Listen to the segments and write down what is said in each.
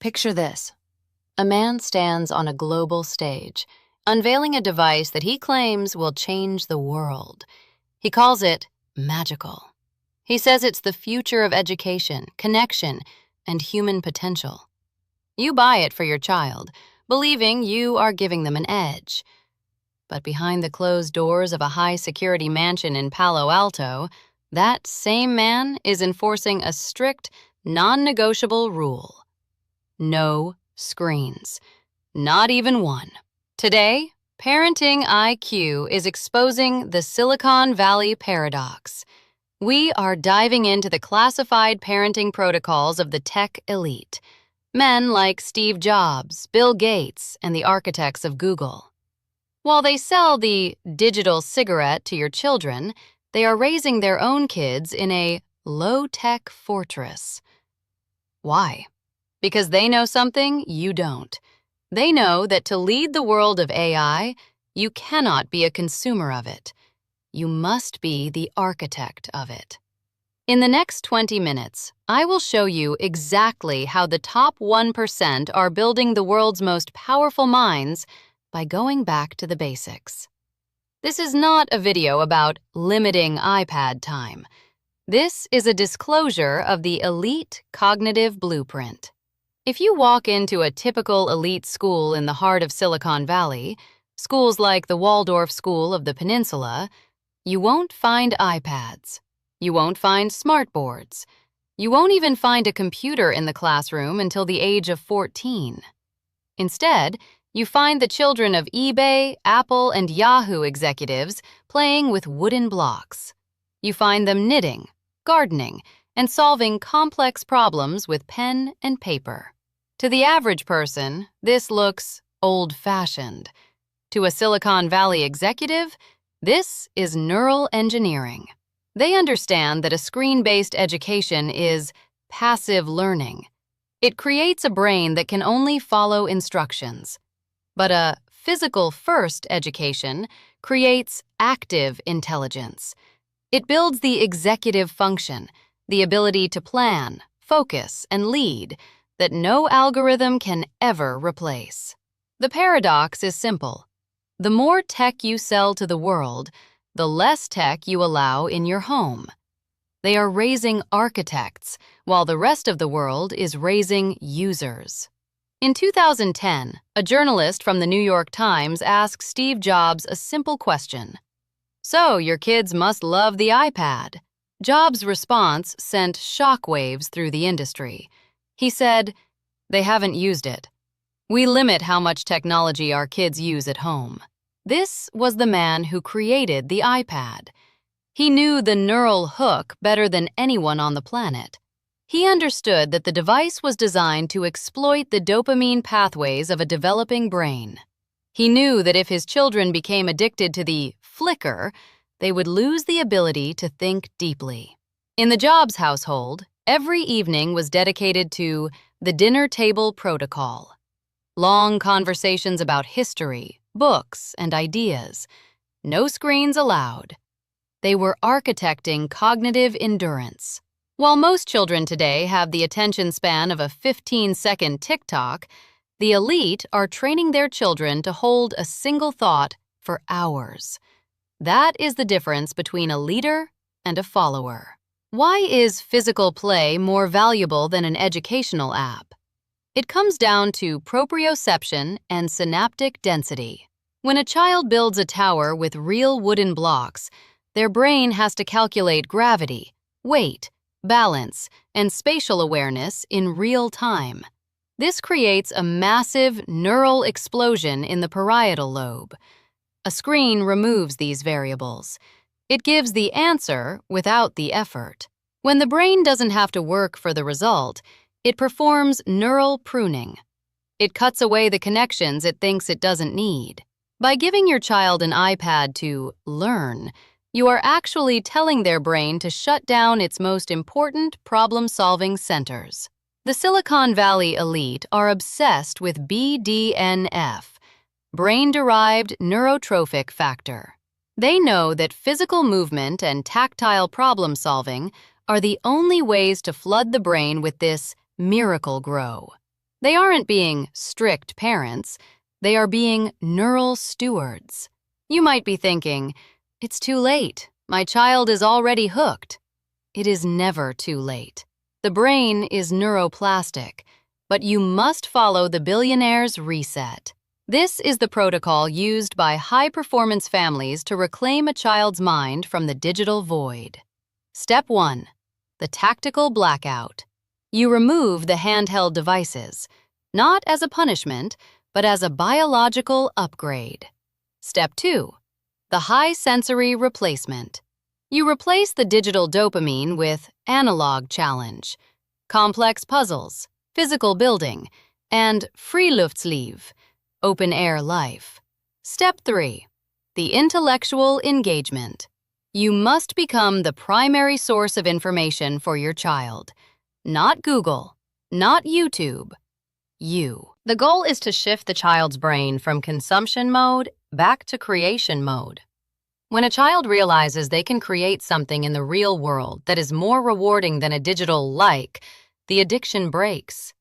Picture this. A man stands on a global stage, unveiling a device that he claims will change the world. He calls it magical. He says it's the future of education, connection, and human potential. You buy it for your child, believing you are giving them an edge. But behind the closed doors of a high-security mansion in Palo Alto, that same man is enforcing a strict, non-negotiable rule. No screens. Not even one. Today, ParentingIQ is exposing the Silicon Valley paradox. We are diving into the classified parenting protocols of the tech elite. Men like Steve Jobs, Bill Gates, and the architects of Google. While they sell the digital cigarette to your children, they are raising their own kids in a low-tech fortress. Why? Because they know something you don't. They know that to lead the world of AI, you cannot be a consumer of it. You must be the architect of it. In the next 20 minutes, I will show you exactly how the top 1% are building the world's most powerful minds by going back to the basics. This is not a video about limiting iPad time. This is a disclosure of the elite cognitive blueprint. If you walk into a typical elite school in the heart of Silicon Valley, schools like the Waldorf School of the Peninsula, you won't find iPads. You won't find smartboards. You won't even find a computer in the classroom until the age of 14. Instead, you find the children of eBay, Apple, and Yahoo executives playing with wooden blocks. You find them knitting, gardening, and solving complex problems with pen and paper. To the average person, this looks old-fashioned. To a Silicon Valley executive, this is neural engineering. They understand that a screen-based education is passive learning. It creates a brain that can only follow instructions. But a physical-first education creates active intelligence. It builds the executive function, the ability to plan, focus, and lead that no algorithm can ever replace. The paradox is simple. The more tech you sell to the world, the less tech you allow in your home. They are raising architects, while the rest of the world is raising users. In 2010, a journalist from the New York Times asked Steve Jobs a simple question. "So, your kids must love the iPad." Jobs' response sent shockwaves through the industry. He said, "They haven't used it. We limit how much technology our kids use at home." This was the man who created the iPad. He knew the neural hook better than anyone on the planet. He understood that the device was designed to exploit the dopamine pathways of a developing brain. He knew that if his children became addicted to the flicker, they would lose the ability to think deeply. In the Jobs household, every evening was dedicated to the dinner table protocol. Long conversations about history, books, and ideas. No screens allowed. They were architecting cognitive endurance. While most children today have the attention span of a 15-second TikTok, the elite are training their children to hold a single thought for hours. That is the difference between a leader and a follower. Why is physical play more valuable than an educational app? It comes down to proprioception and synaptic density. When a child builds a tower with real wooden blocks, their brain has to calculate gravity, weight, balance, and spatial awareness in real time. This creates a massive neural explosion in the parietal lobe. A screen removes these variables. It gives the answer without the effort. When the brain doesn't have to work for the result, it performs neural pruning. It cuts away the connections it thinks it doesn't need. By giving your child an iPad to learn, you are actually telling their brain to shut down its most important problem-solving centers. The Silicon Valley elite are obsessed with BDNF, brain-derived neurotrophic factor. They know that physical movement and tactile problem-solving are the only ways to flood the brain with this miracle grow. They aren't being strict parents, they are being neural stewards. You might be thinking, it's too late. My child is already hooked. It is never too late. The brain is neuroplastic, but you must follow the Billionaire's reset. This is the protocol used by high-performance families to reclaim a child's mind from the digital void. Step 1. The tactical blackout. You remove the handheld devices, not as a punishment, but as a biological upgrade. Step 2. The high sensory replacement. You replace the digital dopamine with analog challenge, complex puzzles, physical building, and Friluftsliv, open-air life. Step 3. The intellectual engagement. You must become the primary source of information for your child. Not Google, not YouTube. You. The goal is to shift the child's brain from consumption mode back to creation mode. When a child realizes they can create something in the real world that is more rewarding than a digital like, the addiction breaks.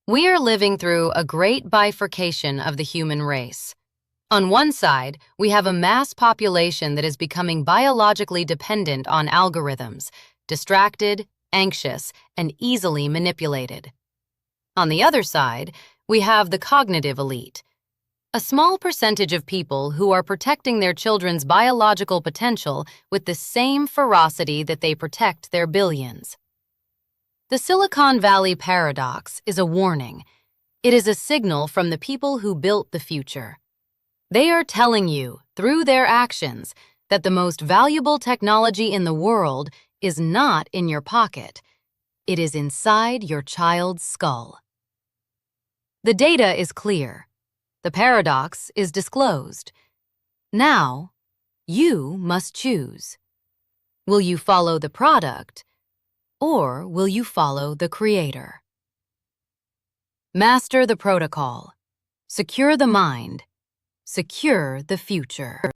We are living through a great bifurcation of the human race. On one side, we have a mass population that is becoming biologically dependent on algorithms, distracted, anxious, and easily manipulated. On the other side, we have the cognitive elite, a small percentage of people who are protecting their children's biological potential with the same ferocity that they protect their billions. The Silicon Valley paradox is a warning. It is a signal from the people who built the future. They are telling you, through their actions, that the most valuable technology in the world is not in your pocket. It is inside your child's skull. The data is clear. The paradox is disclosed. Now, you must choose. Will you follow the product, or will you follow the creator? Master the protocol. Secure the mind. Secure the future.